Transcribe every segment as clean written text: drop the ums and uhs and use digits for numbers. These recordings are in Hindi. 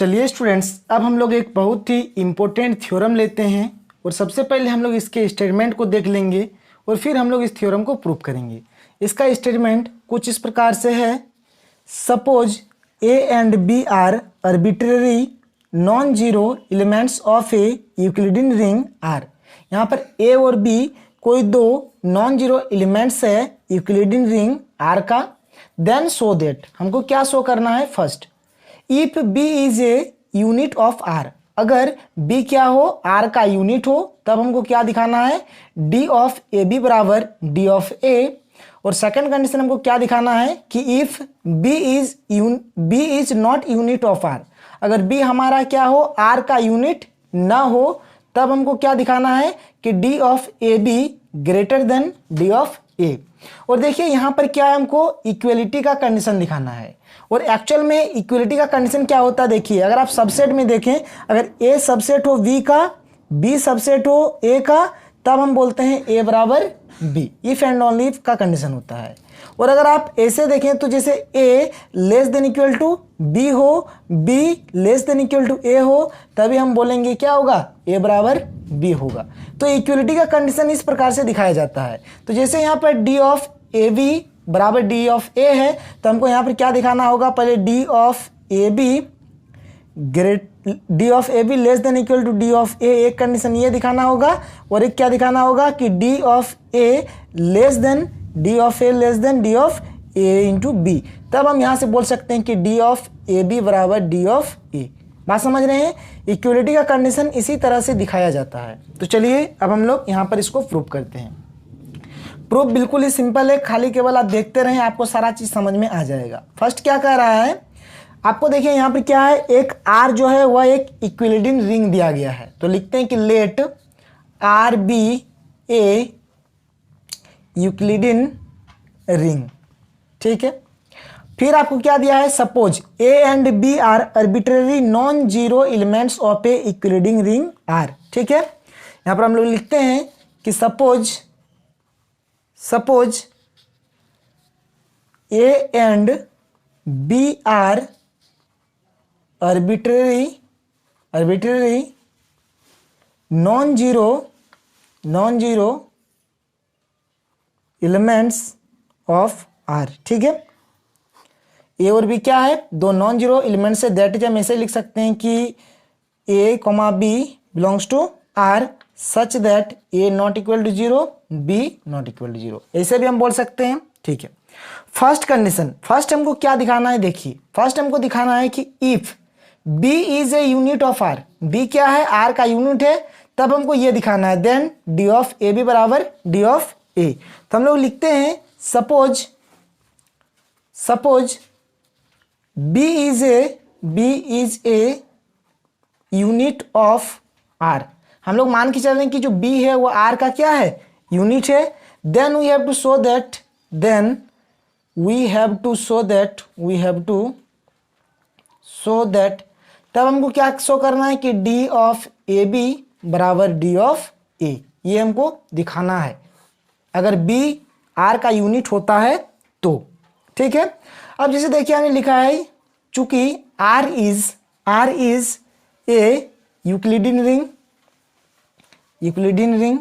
चलिए स्टूडेंट्स, अब हम लोग एक बहुत ही इम्पोर्टेंट थ्योरम लेते हैं और सबसे पहले हम लोग इसके स्टेटमेंट को देख लेंगे और फिर हम लोग इस थ्योरम को प्रूव करेंगे। इसका स्टेटमेंट कुछ इस प्रकार से है। Suppose A and B are arbitrary non zero elements of a Euclidean ring R. यहाँ पर ए और बी कोई दो नॉन जीरो एलिमेंट्स है यूक्लिडियन रिंग आर का। देन शो दैट, हमको क्या शो करना है? First, if b is a unit of r, अगर b क्या हो? r का यूनिट हो, तब हमको क्या दिखाना है? d ऑफ ए बी बराबर d ऑफ a। और सेकंड कंडीशन हमको क्या दिखाना है कि if b is not unit of r, अगर b हमारा क्या हो? r का यूनिट ना हो, तब हमको क्या दिखाना है कि d of A B greater then d of a। और देखिए यहाँ पर क्या है, हमको इक्वलिटी का कंडीशन दिखाना है। और एक्चुअल में इक्वलिटी का कंडीशन क्या होता है? देखिए, अगर आप सबसेट में देखें, अगर a सबसेट हो v का, b सबसेट हो a का, तब हम बोलते हैं a बराबर b। If and only if का कंडीशन होता है। और अगर आप ऐसे देखें तो जैसे a less than equal to b हो, b less than equal to a हो, तभी हम बोलेंगे क्या होगा? a बराबर b होगा। तो इक्वलिटी का कंडीशन इस प्रकार से दिखाया जाता है। तो जैसे यहाँ पर d ऑफ ए बी बराबर डी ऑफ ए है, तो हमको यहाँ पर क्या दिखाना होगा? पहले d of A b less than equal to D of a, एक कंडीशन ये दिखाना होगा। और एक क्या दिखाना होगा कि D of A less than D of A less than D of A into B. तब हम यहाँ से बोल सकते हैं कि डी ऑफ ए बी बराबर डी ऑफ ए। बात समझ रहे हैं? इक्वलिटी का कंडीशन इसी तरह से दिखाया जाता है। तो चलिए अब हम लोग यहाँ पर इसको प्रूव करते हैं। प्रूफ बिल्कुल ही सिंपल है, खाली केवल आप देखते रहें, आपको सारा चीज समझ में आ जाएगा। फर्स्ट क्या कह रहा है आपको? देखिए यहाँ पे क्या है, एक R जो है वह एक इक्विलिडियन रिंग दिया गया है। तो लिखते हैं कि let R be a Euclidean ring. ठीक है, फिर आपको क्या दिया है? Suppose A and B are arbitrary non zero elements of a Euclidean ring R। ठीक है, यहाँ पर हम लोग लिखते हैं कि suppose A and B are arbitrary non-zero elements of R। ठीक है, A और B क्या है? दो नॉन जीरो एलिमेंट्स है। दैट इज हम ऐसे लिख सकते हैं कि A, B belongs to R such that A not equal to zero, B not equal to zero, ऐसे भी हम बोल सकते हैं। ठीक है, फर्स्ट कंडीशन, फर्स्ट हमको क्या दिखाना है? देखिए, फर्स्ट हमको दिखाना है कि if B is a unit of R, B क्या है? R का यूनिट है, तब हमको ये दिखाना है। Then D of A B बराबर D ऑफ A। तो हम लोग लिखते हैं suppose B is a unit of R। हम लोग मान के चल रहे हैं कि जो B है वो R का क्या है? यूनिट है। Then we have to show that तब हमको क्या शो करना है कि D ऑफ ए बी बराबर D ऑफ A, ये हमको दिखाना है अगर B R का यूनिट होता है तो। ठीक है, अब जैसे देखिए हमने लिखा है, चूंकि R is a Euclidean ring,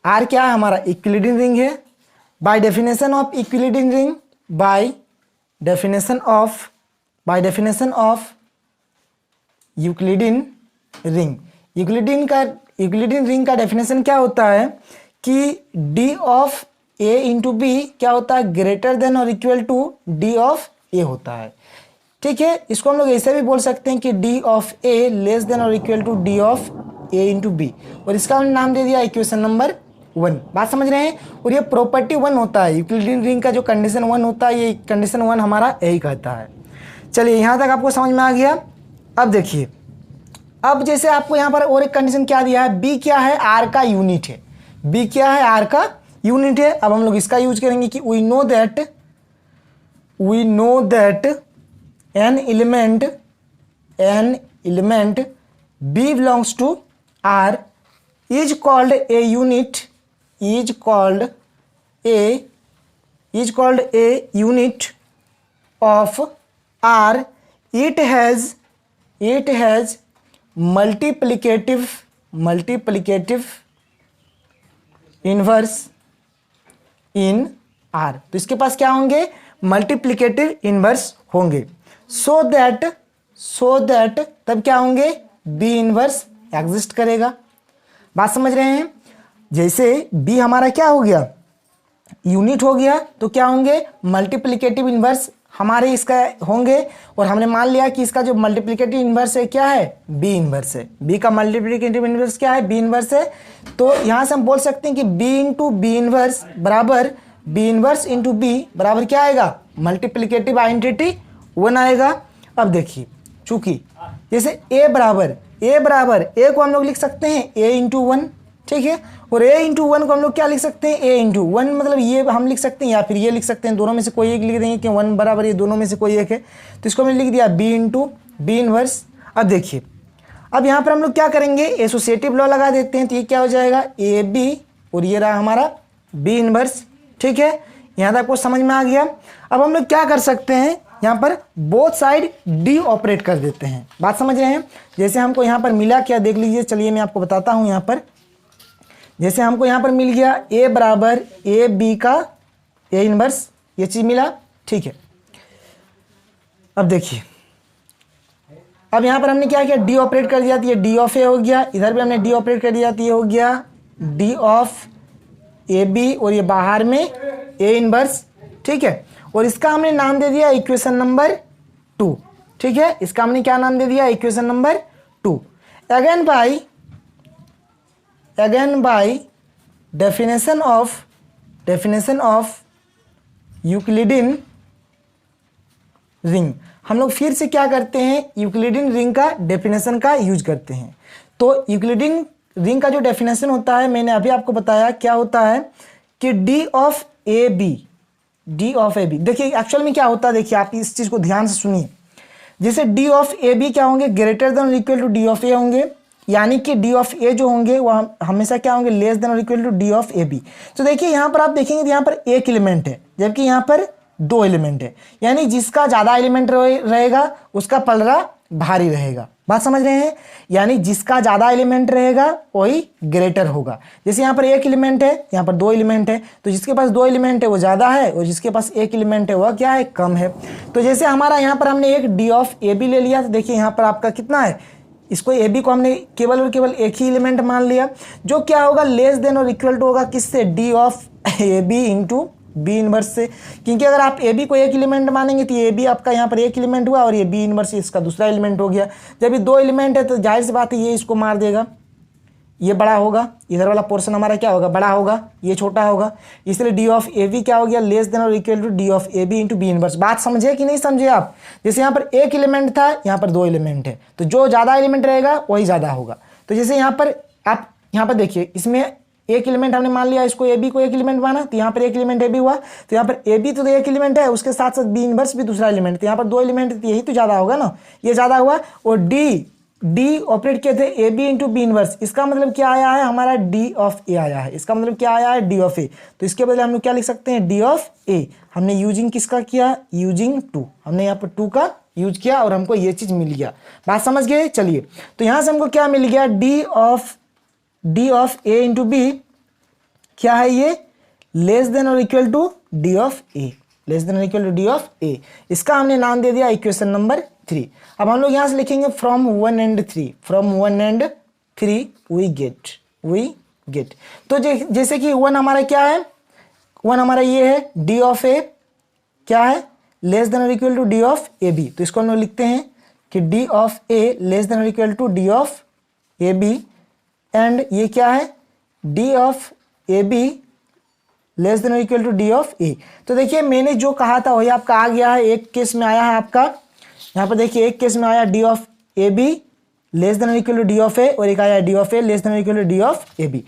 R क्या है? हमारा इक्विलिडियन रिंग है। By definition of Euclidean ring, by definition of Euclidean ring, Euclidean ring का डेफिनेशन क्या होता है कि D of A into B क्या होता है? ग्रेटर देन और equal to D of A होता है। ठीक है, इसको हम लोग ऐसे भी बोल सकते हैं कि D of A less than और equal to D of A into b, और इसका हमने नाम दे दिया इक्वेशन नंबर 1। बात समझ रहे हैं? और ये प्रॉपर्टी 1 होता है, यूक्लिडियन रिंग का जो कंडीशन 1 होता है, ये कंडीशन 1 हमारा यही कहता है। चलिए यहाँ तक आपको समझ में आ गया। अब देखिए, अब जैसे आपको यहाँ पर और एक कंडीशन क्या दिया है? B क्या है? R का यूनिट है। B क्या है? R का यूनिट है। अब हम लोग इसका यूज करेंगे कि we know that an element B belongs to R is called a unit of R. It has it has multiplicative inverse in are. तो इसके पास क्या होंगे, मल्टीप्लिकेटिव इनवर्स होंगे। सो दैट तब क्या होंगे, बी इनवर्स एग्जिस्ट करेगा। बात समझ रहे हैं। जैसे बी हमारा क्या हो गया, यूनिट हो गया, तो क्या होंगे, मल्टीप्लिकेटिव इनवर्स हमारे इसका होंगे। और हमने मान लिया कि इसका जो मल्टीप्लिकेटिव इनवर्स है क्या है, बी इनवर्स है। बी का मल्टीप्लिकेटिव इनवर्स क्या है, बी इनवर्स है। तो यहां से हम बोल सकते हैं कि बी इंटू बी इनवर्स बराबर बी इनवर्स इंटू बी बराबर क्या आएगा, मल्टीप्लिकेटिव आइडेंटिटी 1 आएगा। अब देखिए, चूंकि जैसे ए को हम लोग लिख सकते हैं ए इंटू 1, ठीक है। और ए इंटू 1 को हम लोग क्या लिख सकते हैं, ए इंटू 1, मतलब ये हम लिख सकते हैं या फिर ये लिख सकते हैं, दोनों में से कोई एक लिख देंगे कि 1 बराबर ये दोनों में से कोई एक है। तो इसको हमने लिख दिया बी इंटू बी इनवर्स। अब देखिए, अब यहाँ पर हम लोग क्या करेंगे, एसोसिएटिव लॉ लगा देते हैं। तो ये क्या हो जाएगा, ए बी, और ये रहा हमारा बी इनवर्स, ठीक है। यहाँ तक आपको समझ में आ गया। अब हम लोग क्या कर सकते हैं, यहाँ पर बोथ साइड डी ऑपरेट कर देते हैं। बात समझ रहे हैं। जैसे हमको यहाँ पर मिला क्या, देख लीजिए, चलिए मैं आपको बताता हूँ। यहाँ पर जैसे हमको यहाँ पर मिल गया ए बराबर ए बी का ए इनवर्स, ये चीज़ मिला, ठीक है। अब देखिए, अब यहाँ पर हमने क्या किया, डी ऑपरेट कर दिया, तो ये डी ऑफ ए हो गया। इधर भी हमने डी ऑपरेट कर दिया, तो ये हो गया डी ऑफ ए बी, और ये बाहर में ए इनवर्स, ठीक है। और इसका हमने नाम दे दिया इक्वेशन नंबर 2, ठीक है। इसका हमने क्या नाम दे दिया, equation number 2। Again bye definition of Euclidean ring, हम लोग फिर से क्या करते हैं, यूक्लिडियन रिंग का डेफिनेशन का यूज करते हैं। तो यूक्लिडियन रिंग का जो डेफिनेशन होता है, मैंने अभी आपको बताया क्या होता है कि डी ऑफ ए बी, देखिए एक्चुअल में क्या होता है, देखिए आप इस चीज को ध्यान से सुनिए। जैसे डी ऑफ ए बी क्या होंगे, ग्रेटर देन और इक्वल टू डी ऑफ ए होंगे, यानी कि डी ऑफ ए जो होंगे वह हमेशा क्या होंगे, लेस देन और equal to D of A B. तो देखिए यहाँ पर आप देखेंगे, यहाँ पर एक एलिमेंट है, जबकि यहाँ पर 2 एलिमेंट है, यानी जिसका ज्यादा एलिमेंट रहेगा उसका पलड़ा भारी रहेगा। बात समझ रहे हैं, यानी जिसका ज्यादा एलिमेंट रहेगा वही ग्रेटर होगा। जैसे यहाँ पर एक एलिमेंट है, यहाँ पर 2 एलिमेंट है, तो जिसके पास 2 एलिमेंट है वो ज्यादा है, और जिसके पास एक एलिमेंट है वह क्या है, कम है। तो जैसे हमारा यहाँ पर हमने एक डी ऑफ ए बी ले लिया, तो देखिए यहाँ पर आपका कितना है, इसको ए बी को हमने केवल और केवल एक ही एलिमेंट मान लिया, जो क्या होगा, लेस देन और इक्वल टू होगा किससे, D of A B into B inverse से। क्योंकि अगर आप ए बी को एक एलिमेंट मानेंगे तो ए बी आपका यहाँ पर एक एलिमेंट हुआ, और ये बी इनवर्स इसका दूसरा एलिमेंट हो गया। जब ये 2 एलिमेंट है तो जाहिर सी बात है ये इसको मार देगा, ये बड़ा होगा, इधर वाला पोर्शन हमारा क्या होगा, बड़ा होगा, ये छोटा होगा। इसलिए डी ऑफ ए बी क्या हो गया, लेस देन और equal to D of A B into B inverse. बात समझे कि नहीं समझे आप। जैसे यहाँ पर एक एलिमेंट था, यहाँ पर 2 एलिमेंट है, तो जो ज़्यादा एलिमेंट रहेगा वही ज़्यादा होगा। तो जैसे यहाँ पर आप यहाँ पर देखिए, इसमें एक एलिमेंट हमने मान लिया, इसको ए बी को एक एलिमेंट माना, तो यहाँ पर एक एलिमेंट ए बी हुआ। तो यहाँ पर ए बी तो एक एलिमेंट है, उसके साथ साथ बी इनवर्स भी दूसरा एलिमेंट, तो यहाँ पर 2 एलिमेंट, तो यही तो ज़्यादा होगा ना, ये ज़्यादा हुआ। और डी ऑपरेट किए थे A B into B inverse, इसका मतलब क्या आया है, हमारा डी ऑफ ए आया है। इसका मतलब क्या आया है, डी ऑफ ए। तो इसके बदले हम लोग क्या लिख सकते हैं, डी ऑफ ए। हमने यूजिंग किसका किया, यूजिंग 2, हमने यहाँ पर 2 का यूज किया और हमको ये चीज़ मिल गया। बात समझ गए। चलिए, तो यहाँ से हमको क्या मिल गया, D of A into B क्या है, ये लेस देन और equal to D of A, less than और equal to D of A. इसका हमने नाम दे दिया इक्वेशन नंबर 3। अब हम लोग यहां से लिखेंगे फ्रॉम 1 and 3 वी गेट। तो जैसे कि 1 हमारा क्या है, 1 हमारा ये है, डी ऑफ ए क्या है, लेस देन और equal to D of A B. तो इसको हम लोग लिखते हैं कि D of A less than और equal to D of A b, and ये क्या है, D of A b less than और equal to D of a. तो देखिए मैंने जो कहा था वही आपका आ गया है। एक केस में आया है आपका, यहाँ पर देखिए एक केस में आया d of A b less than और equal to D of a, और एक आया d of A less than और equal to D of A B.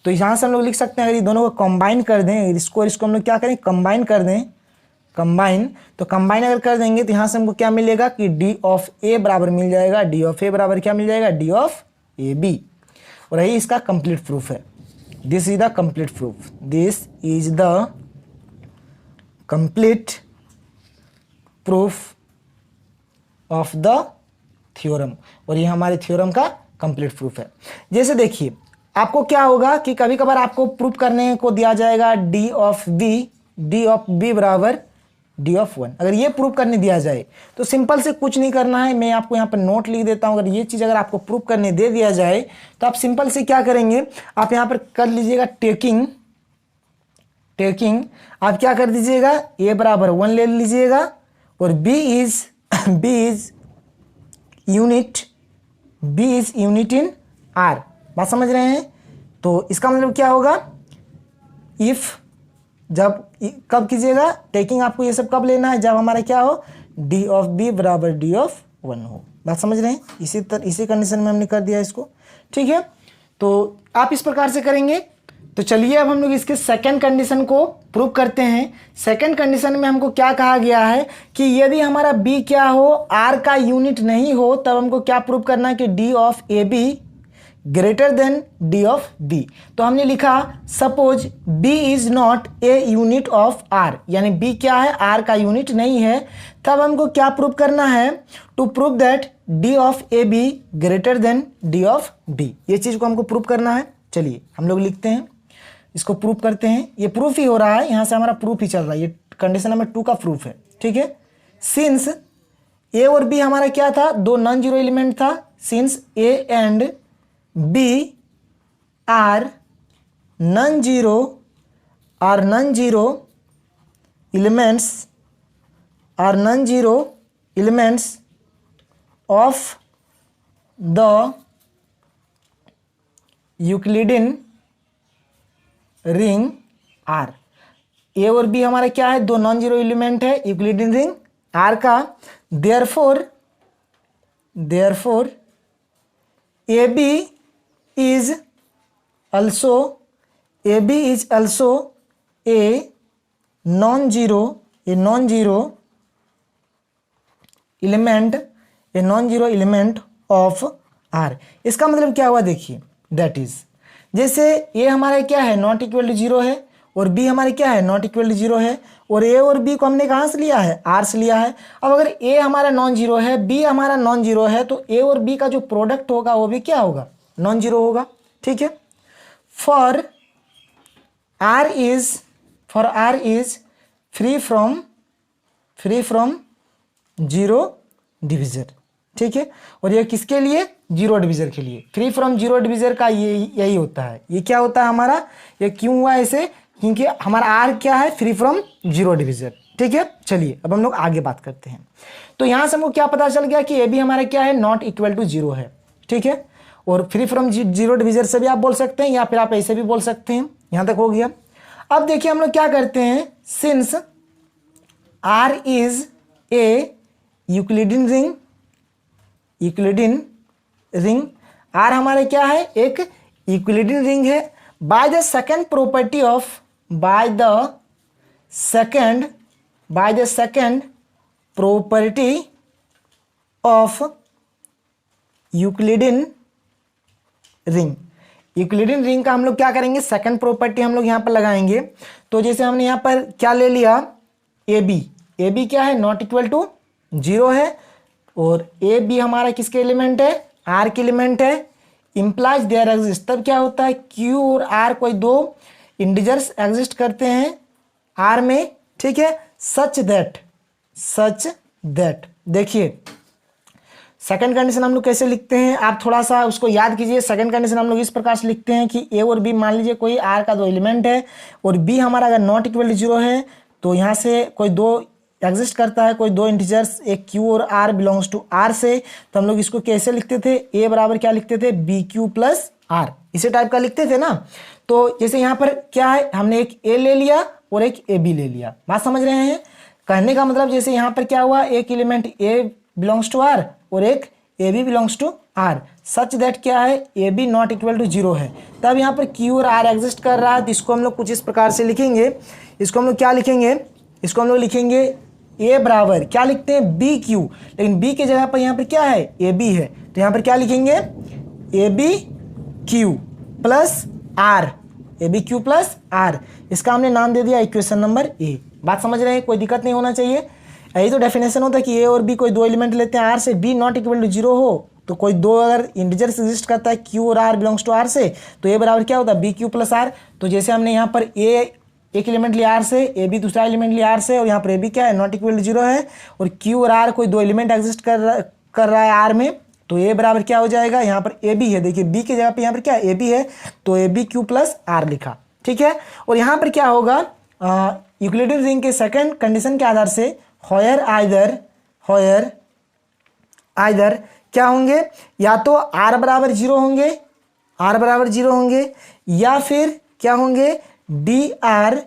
तो यहाँ से हम लोग लिख सकते हैं, अगर ये दोनों को कंबाइन कर दें, इसको हम लोग क्या करें, कंबाइन कर दें, तो कंबाइन अगर कर देंगे तो यहाँ से हमको क्या मिलेगा कि डी ऑफ ए बराबर मिल जाएगा, डी ऑफ ए बराबर क्या मिल जाएगा, डी ऑफ ए बी। और यही इसका कंप्लीट प्रूफ है। This is the complete proof, this is the complete proof of the theorem, और ये हमारे थ्योरम का कंप्लीट प्रूफ है। जैसे देखिए आपको क्या होगा कि कभी कभार आपको प्रूफ करने को दिया जाएगा डी ऑफ बी बराबर डी ऑफ 1। अगर ये प्रूफ करने दिया जाए तो सिंपल से कुछ नहीं करना है, मैं आपको यहाँ पर नोट लिख देता हूँ। अगर ये चीज़ अगर आपको प्रूफ करने दे दिया जाए तो आप सिंपल से क्या करेंगे, आप यहाँ पर कर लीजिएगा टेकिंग आप क्या कर दीजिएगा, ए बराबर 1 ले लीजिएगा और B is unit in R. बात समझ रहे हैं? तो इसका मतलब क्या होगा, इफ जब कब कीजिएगा टेकिंग, आपको ये सब कब लेना है, जब हमारा क्या हो डी ऑफ बी बराबर डी ऑफ 1 हो। बात समझ रहे हैं? इसी कंडीशन में हमने कर दिया इसको, ठीक है। तो आप इस प्रकार से करेंगे। तो चलिए अब हम लोग इसके सेकंड कंडीशन को प्रूव करते हैं। सेकंड कंडीशन में हमको क्या कहा गया है कि यदि हमारा बी क्या हो, आर का यूनिट नहीं हो, तब हमको क्या प्रूव करना है कि D of A B greater than D of B. तो हमने लिखा suppose B is not a unit of R, यानी बी क्या है, आर का यूनिट नहीं है। तब हमको क्या प्रूव करना है, to prove that D of A B greater than D of B. ये चीज को हमको प्रूव करना है। चलिए हम लोग लिखते हैं, इसको प्रूव करते हैं। ये प्रूफ ही हो रहा है, यहां से हमारा प्रूफ ही चल रहा है, ये कंडीशन नंबर 2 का प्रूफ है, ठीक है। सिंस ए और बी हमारा क्या था, दो नॉन जीरो एलिमेंट था। Since a and B are non zero elements of the Euclidean ring R. A और बी हमारा क्या है, दो नॉन जीरो एलिमेंट है यूक्लिडियन रिंग आर का। Therefore a b is also a non-zero element of R। इसका मतलब क्या हुआ देखिए, दैट इज जैसे ए हमारा क्या है नॉट इक्वल टू जीरो है और बी हमारे क्या है नॉट इक्वल टू जीरो है, और ए और बी को हमने कहाँ से लिया है, आर से लिया है। अब अगर ए हमारा नॉन जीरो है, बी हमारा नॉन जीरो है, तो ए और बी का जो प्रोडक्ट होगा वो भी क्या होगा, नॉन जीरो होगा, ठीक है। For R is free from zero divisor, ठीक है। और ये किसके लिए, जीरो डिविजर के लिए। फ्री फ्रॉम जीरो डिविजर का यही होता है। ये क्या होता है हमारा, ये क्यों हुआ ऐसे, क्योंकि हमारा आर क्या है, फ्री फ्रॉम जीरो डिविजर, ठीक है। चलिए अब हम लोग आगे बात करते हैं। तो यहां से हमको क्या पता चल गया कि ए भी हमारा क्या है, नॉट इक्वल टू जीरो है, ठीक है। और फ्री फ्रॉम जीरो डिविजर से भी आप बोल सकते हैं, या फिर आप ऐसे भी बोल सकते हैं। यहां तक हो गया। अब देखिए हम लोग क्या करते हैं, since R is a Euclidean ring, R हमारे क्या है, एक यूक्लिडियन रिंग है। By the second property of Euclidean ring का हम लोग क्या करेंगे, सेकंड प्रॉपर्टी हम लोग यहां पर लगाएंगे। तो जैसे हमने यहां पर क्या ले लिया, ए बी क्या है, नॉट इक्वल टू जीरो है, और ए बी हमारा किसके एलिमेंट है, आर के एलिमेंट है। इंप्लाइज देयर एग्जिस्ट, तब क्या होता है, क्यू और आर कोई दो इंटीजर्स एग्जिस्ट करते हैं आर में, ठीक है। सच दैट देखिए सेकंड कंडीशन हम लोग कैसे लिखते हैं, आप थोड़ा सा उसको याद कीजिए। सेकंड कंडीशन हम लोग इस प्रकार से लिखते हैं कि ए और बी मान लीजिए कोई आर का दो एलिमेंट है, और बी हमारा अगर नॉट इक्वल टू जीरो है, तो यहाँ से कोई दो एग्जिस्ट करता है, कोई दो इंटीजर्स, एक क्यू और आर बिलोंग्स टू आर से। तो हम लोग इसको कैसे लिखते थे, ए बराबर क्या लिखते थे, बी क्यू प्लस आर, इसी टाइप का लिखते थे ना। तो जैसे यहाँ पर क्या है, हमने एक ए ले लिया और एक ए बी ले लिया। बात समझ रहे हैं? कहने का मतलब जैसे यहाँ पर क्या हुआ, एक element A belongs to R और एक A B belongs to R, such that क्या है, A B not equal to zero है। तब यहाँ पर क्यू और आर एग्जिस्ट कर रहा है, तो इसको हम लोग कुछ इस प्रकार से लिखेंगे। इसको हम लोग क्या लिखेंगे, इसको हम लोग लिखेंगे ए बराबर क्या लिखते हैं, बी क्यू, लेकिन बी के जगह पर यहाँ पर क्या है, ए बी है, तो यहाँ पर क्या लिखेंगे, A B Q plus R, A B Q plus R. इसका हमने नाम दे दिया इक्वेशन नंबर ए। बात समझ रहे हैं, कोई दिक्कत नहीं होना चाहिए। यही तो डेफिनेशन होता है कि ए और बी कोई दो एलिमेंट लेते हैं आर से, B not equal to zero हो, तो कोई दो अगर इंटीजर्स एग्जिस्ट करता है क्यू और आर बिलोंग्स टू आर से, तो ए बराबर क्या होता है बी क्यू प्लस आर। तो जैसे हमने यहाँ पर ए एक एलिमेंट लिया आर से, ए बी दूसरा एलिमेंट लिया आर से, और यहाँ पर ए बी क्या है नॉट इक्वल टू जीरो है, और क्यू और आर कोई दो एलिमेंट एग्जिस्ट कर रहा है आर में, तो ए बराबर क्या हो जाएगा, यहाँ पर ए बी है, देखिए बी की जगह पे यहाँ पर क्या ए बी है, तो A B Q plus R लिखा, ठीक है। और यहाँ पर क्या होगा, यूक्लिडियन रिंग के सेकंड कंडीशन के आधार से होयर आइदर क्या होंगे, या तो आर बराबर जीरो होंगे, या फिर क्या होंगे D R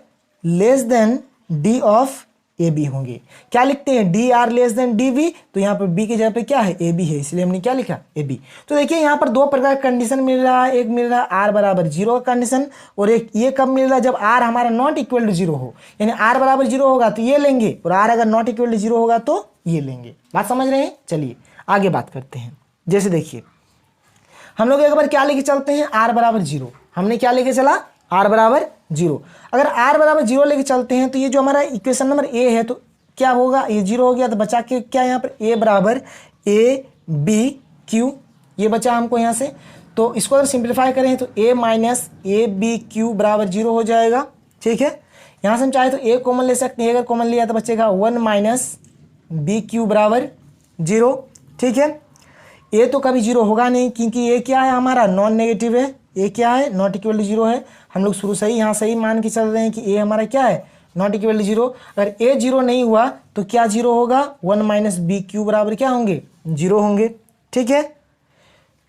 less than D of A B होंगे। क्या लिखते हैं, D R less than D B, तो यहाँ पर बी की जगह पे क्या है ए बी है, इसलिए हमने क्या लिखा ए बी। तो देखिए यहाँ पर दो प्रकार का कंडीशन मिल रहा है, एक मिल रहा है आर बराबर जीरो का कंडीशन, और एक ये कब मिल रहा है जब आर हमारा नॉट इक्वल टू जीरो हो, यानी आर बराबर जीरो होगा तो ये लेंगे, और आर अगर नॉट इक्वल टू जीरो होगा तो ये लेंगे। बात समझ रहे हैं, चलिए आगे बात करते हैं। जैसे देखिए हम लोग एक बार क्या लेके चलते हैं, आर बराबर जीरो, हमने क्या लेके चला आर बराबर जीरो। अगर आर बराबर जीरो लेके चलते हैं तो ये जो हमारा इक्वेशन नंबर ए है तो क्या होगा, ये जीरो हो गया, तो बचा के क्या यहाँ पर ए बराबर ए बी क्यू, ये बचा हमको यहाँ से। तो इसको अगर सिंप्लीफाई करें तो ए माइनस ए बी क्यू बराबर जीरो हो जाएगा, ठीक है। यहाँ से हम चाहे तो ए कॉमन ले सकते हैं, अगर कॉमन लिया तो बचेगा वन माइनस बी क्यू बराबर जीरो, ठीक है। ए तो कभी जीरो होगा नहीं, क्योंकि ए क्या है हमारा नॉन नेगेटिव है, ए क्या है नॉट इक्वल टू जीरो है। हम लोग शुरू से ही यहाँ सही मान के चल रहे हैं कि ए हमारा क्या है नॉट इक्वल टू जीरो। अगर ए जीरो नहीं हुआ तो क्या जीरो होगा, वन माइनस बी क्यू बराबर क्या होंगे जीरो होंगे, ठीक है।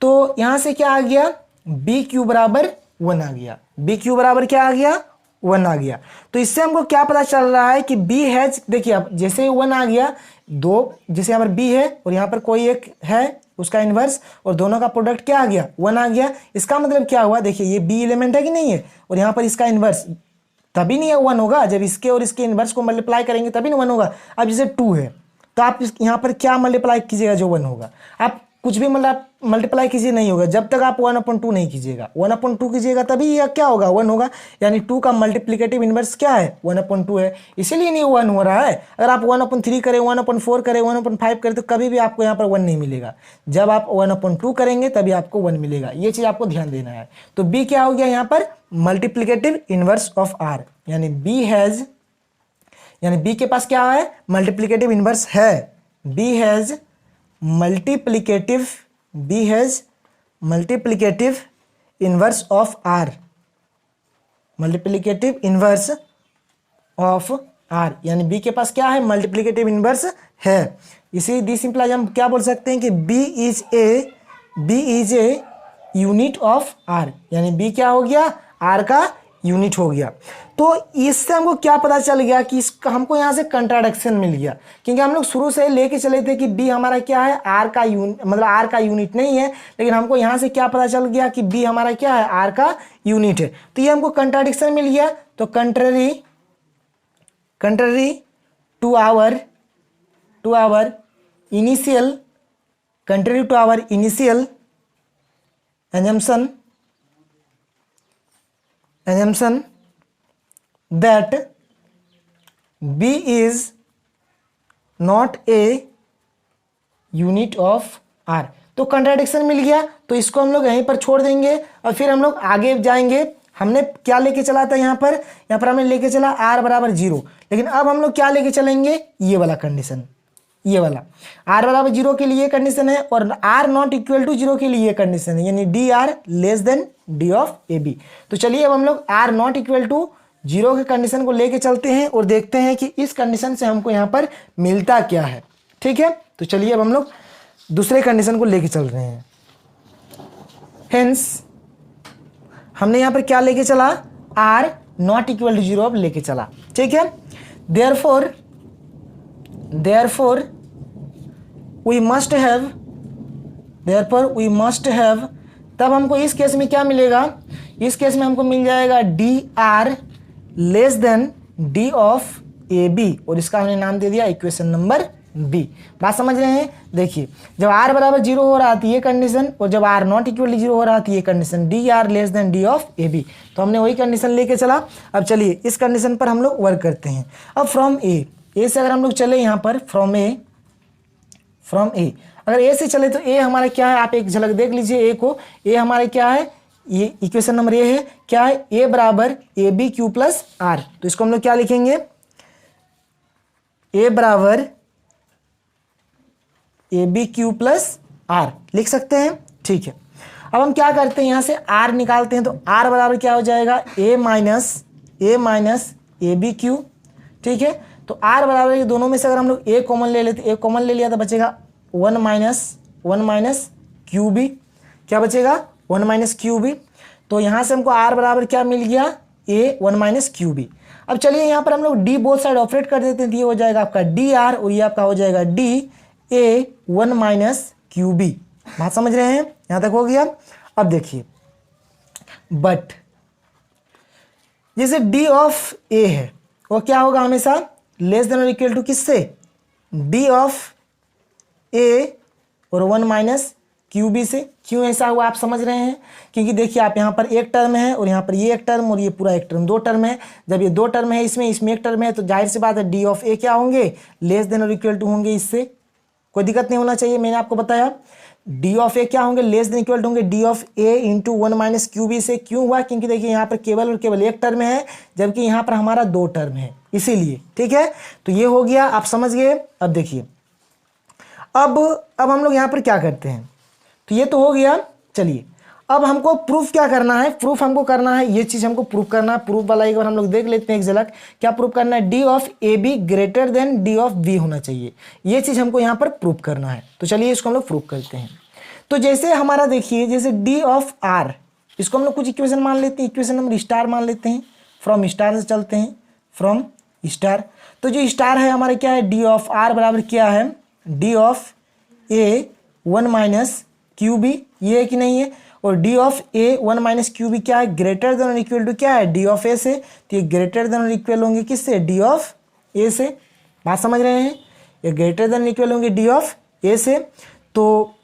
तो यहाँ से क्या आ गया, बी क्यू बराबर वन आ गया, बी क्यू बराबर क्या आ गया वन आ गया। तो इससे हमको क्या पता चल रहा है कि बी हैज, देखिए अब जैसे ही वन आ गया, दो जैसे यहाँ पर बी है और यहाँ पर कोई एक है उसका इन्वर्स, और दोनों का प्रोडक्ट क्या आ गया वन आ गया। इसका मतलब क्या हुआ, देखिए ये बी एलिमेंट है कि नहीं है, और यहाँ पर इसका इन्वर्स, तभी नहीं है वन होगा जब इसके और इसके इन्वर्स को मल्टीप्लाई करेंगे तभी ना वन होगा। अब जैसे टू है तो आप यहाँ पर क्या मल्टीप्लाई कीजिएगा जो वन होगा, आप कुछ भी मल्टीप्लाई कीजिए नहीं होगा जब तक आप 1/2 नहीं कीजिएगा। 1/2 कीजिएगा तभी यह क्या होगा वन होगा, यानी 2 का मल्टीप्लिकेटिव इनवर्स क्या है 1/2 है, इसीलिए नहीं वन हो रहा है। अगर आप 1/3 करें, 1/4 करें, 1/5 करें तो कभी भी आपको यहाँ पर वन नहीं मिलेगा। जब आप 1/2 करेंगे तभी आपको वन मिलेगा, ये चीज़ आपको ध्यान देना है। तो बी क्या हो गया यहाँ पर मल्टीप्लिकेटिव इनवर्स ऑफ आर, यानी बी हैज़, यानी बी के पास क्या है मल्टीप्लिकेटिव इनवर्स है, B has multiplicative inverse of R, multiplicative inverse of R, यानी बी के पास क्या है मल्टीप्लिकेटिव इनवर्स है। इसी दी सिंपलाइज हम क्या बोल सकते हैं कि B is a unit of R, यानी बी क्या हो गया आर का यूनिट हो गया। तो इससे हमको क्या पता चल गया कि इसका हमको यहाँ से कंट्राडिक्शन मिल गया, क्योंकि हम लोग शुरू से लेके चले थे कि बी हमारा क्या है आर का मतलब आर का यूनिट नहीं है, लेकिन हमको यहाँ से क्या पता चल गया कि बी हमारा क्या है आर का यूनिट है। तो ये हमको कंट्राडिक्शन मिल गया। तो contrary to our initial assumption that B is not a unit of R। तो कंट्राडिक्शन मिल गया, तो इसको हम लोग यहीं पर छोड़ देंगे और फिर हम लोग आगे जाएंगे। हमने क्या लेके चला था यहाँ पर हमने लेके चला R बराबर 0, लेकिन अब हम लोग क्या लेके चलेंगे ये वाला कंडीशन, ये वाला R बराबर 0 के लिए कंडीशन है और R नॉट इक्वल टू 0 के लिए कंडीशन है, यानी D R less than D of A B. तो चलिए अब हम लोग R नॉट इक्वल टू 0 के कंडीशन को लेके चलते हैं और देखते हैं कि इस कंडीशन से हमको यहाँ पर मिलता क्या है। ठीक है, तो चलिए अब हम लोग दूसरे कंडीशन को लेके चल रहे हैं। हेंस हमने यहाँ पर क्या लेके चला R नॉट इक्वल टू 0 अब लेके चला। ठीक है, देयरफॉर वी मस्ट हैव, तब हमको इस केस में क्या मिलेगा, इस केस में हमको मिल जाएगा D R less than D of A B, और इसका हमने नाम दे दिया इक्वेशन नंबर बी। बात समझ रहे हैं। देखिए जब r बराबर 0 हो रहा थी ये कंडीशन, और जब r नॉट इक्वल 0 हो रहा थी ये condition, D R less than D of A B, तो हमने वही कंडीशन लेके चला। अब चलिए इस कंडीशन पर हम लोग वर्क करते हैं। अब फ्रॉम ए, ए से अगर हम लोग चले यहाँ पर फ्रॉम ए, अगर ए से चले तो ए हमारा क्या है, आप एक झलक देख लीजिए ए को। ए हमारा क्या है, ये इक्वेशन नंबर ए है, क्या है, ए बराबर A B Q plus R. तो इसको हम लोग क्या लिखेंगे, ए बराबर A B Q plus R लिख सकते हैं। ठीक है, अब हम क्या करते हैं, यहाँ से आर निकालते हैं। तो आर बराबर क्या हो जाएगा, ए माइनस ए बी क्यू। ठीक है, तो आर बराबर ये दोनों में से अगर हम लोग ए कॉमन ले लेते, ए कॉमन ले लिया तो बचेगा 1 माइनस क्यू बी। क्या बचेगा, 1 माइनस क्यू बी। तो यहाँ से हमको आर बराबर क्या मिल गया, ए 1 माइनस क्यू बी। अब चलिए यहाँ पर हम लोग डी बोथ साइड ऑपरेट कर देते हैं, तो ये हो जाएगा आपका डी आर और ये आपका हो जाएगा D A 1 minus Q B. बात समझ रहे हैं, यहाँ तक हो गया। अब देखिए, बट जैसे डी ऑफ ए है वो क्या होगा, हमेशा लेस देन और इक्वल टू किससे, डी ऑफ ए और 1 माइनस क्यू बी से। क्यों ऐसा हुआ आप समझ रहे हैं, क्योंकि देखिए आप यहाँ पर एक टर्म है और यहाँ पर ये एक टर्म और ये पूरा एक टर्म, 2 टर्म है। जब ये 2 टर्म है इसमें एक टर्म है, तो जाहिर सी बात है डी ऑफ ए क्या होंगे, लेस देन और इक्वल टू होंगे। इससे कोई दिक्कत नहीं होना चाहिए। मैंने आपको बताया डी ऑफ ए क्या होंगे, लेस देन इक्वल टू होंगे D of A into 1 minus Q B से। क्यों हुआ, क्योंकि देखिए यहाँ पर केवल और केवल एक टर्म है, जबकि यहाँ पर हमारा 2 टर्म है, इसीलिए। ठीक है, तो ये हो गया, आप समझ गए। अब देखिए, अब हम लोग यहाँ पर क्या करते हैं, तो ये तो हो गया। चलिए अब हमको प्रूफ क्या करना है, प्रूफ हमको करना है, ये चीज़ हमको प्रूफ करना है। प्रूफ वाला एक बार हम लोग देख लेते हैं एक झलक। क्या प्रूफ करना है, D of A B greater than D of B होना चाहिए। ये चीज़ हमको यहाँ पर प्रूफ करना है। तो चलिए इसको हम लोग प्रूफ करते हैं। तो जैसे हमारा देखिए, जैसे डी ऑफ आर, इसको हम लोग कुछ इक्वेशन मान लेते हैं, इक्वेशन नंबर स्टार मान लेते हैं। फ्रॉम स्टार से चलते हैं, फ्रॉम स्टार। तो जो स्टार है हमारा क्या है, डी ऑफ आर बराबर क्या है, D of A 1 minus Q B, ये है कि नहीं है। और D of A 1 minus Q B क्या है, ग्रेटर देन और इक्वल टू क्या है, डी ऑफ ए से। तो ये ग्रेटर देन और इक्वल होंगे किससे, डी ऑफ ए से। बात समझ रहे हैं, ये ग्रेटर देन इक्वल होंगे डी ऑफ ए से। तो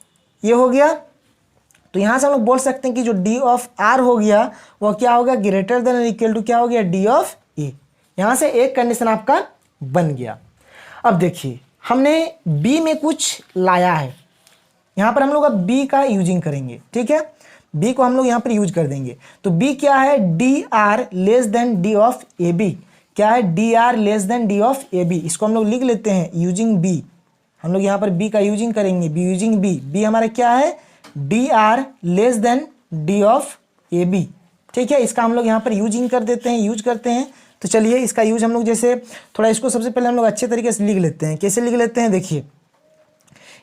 ये हो गया। तो यहाँ से हम लोग बोल सकते हैं कि जो डी ऑफ आर हो गया वो क्या होगा, ग्रेटर देन और इक्वल टू क्या हो गया, डी ऑफ ए। यहाँ से एक कंडीशन आपका बन गया। अब देखिए, हमने बी में कुछ लाया है, यहाँ पर हम लोग अब बी का यूजिंग करेंगे। ठीक है, बी को हम लोग यहाँ पर यूज कर देंगे। तो बी क्या है, D R less than D of A B. क्या है, D R less than D of A B. इसको हम लोग लिख लेते हैं यूजिंग बी। हम लोग यहाँ पर बी का यूजिंग करेंगे, बी यूजिंग बी। बी हमारा क्या है, D R less than D of A B. ठीक है, इसका हम लोग यहाँ पर यूजिंग कर देते हैं, यूज करते हैं। तो चलिए इसका यूज हम लोग जैसे थोड़ा इसको सबसे पहले हम लोग अच्छे तरीके से लिख लेते हैं। कैसे लिख लेते हैं, देखिए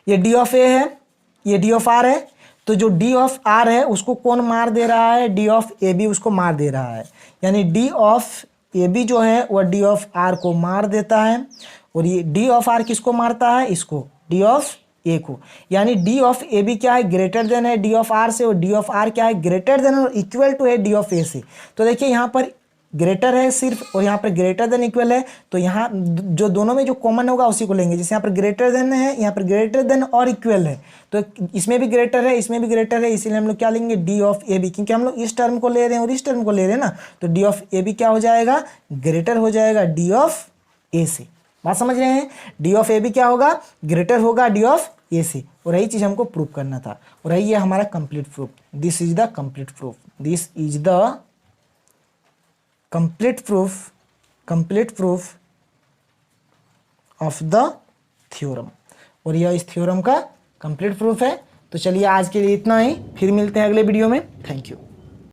ये डी ऑफ ए है, ये डी ऑफ आर है। तो जो डी ऑफ आर है उसको कौन मार दे रहा है, डी ऑफ ए बी उसको मार दे रहा है। यानी डी ऑफ ए बी जो है वह डी ऑफ आर को मार देता है। और ये डी ऑफ आर किसको मारता है, इसको, डी ऑफ ए को। यानी डी ऑफ ए बी क्या है, ग्रेटर देन है डी ऑफ आर से, और डी ऑफ आर क्या है, ग्रेटर देन और इक्वल टू है डी ऑफ ए से। तो देखिए यहाँ पर ग्रेटर है सिर्फ, और यहाँ पर ग्रेटर देन इक्वल है। तो यहाँ जो दोनों में जो कॉमन होगा उसी को लेंगे। जैसे यहाँ पर ग्रेटर देन है, यहाँ पर ग्रेटर देन और इक्वल है, तो इसमें भी ग्रेटर है, इसमें भी ग्रेटर है, इसीलिए हम लोग क्या लेंगे, डी ऑफ ए बी। क्योंकि हम लोग इस टर्म को ले रहे हैं और इस टर्म को ले रहे हैं ना, तो डी ऑफ ए बी क्या हो जाएगा, ग्रेटर हो जाएगा डी ऑफ ए से। बात समझ रहे हैं, डी ऑफ ए बी क्या होगा, ग्रेटर होगा डी ऑफ ए से। और यही चीज़ हमको प्रूव करना था, और यही है हमारा complete proof. This is the complete proof, this is the complete proof of the theorem। और यह इस थ्योरम का कंप्लीट प्रूफ है। तो चलिए आज के लिए इतना ही, फिर मिलते हैं अगले वीडियो में। Thank you.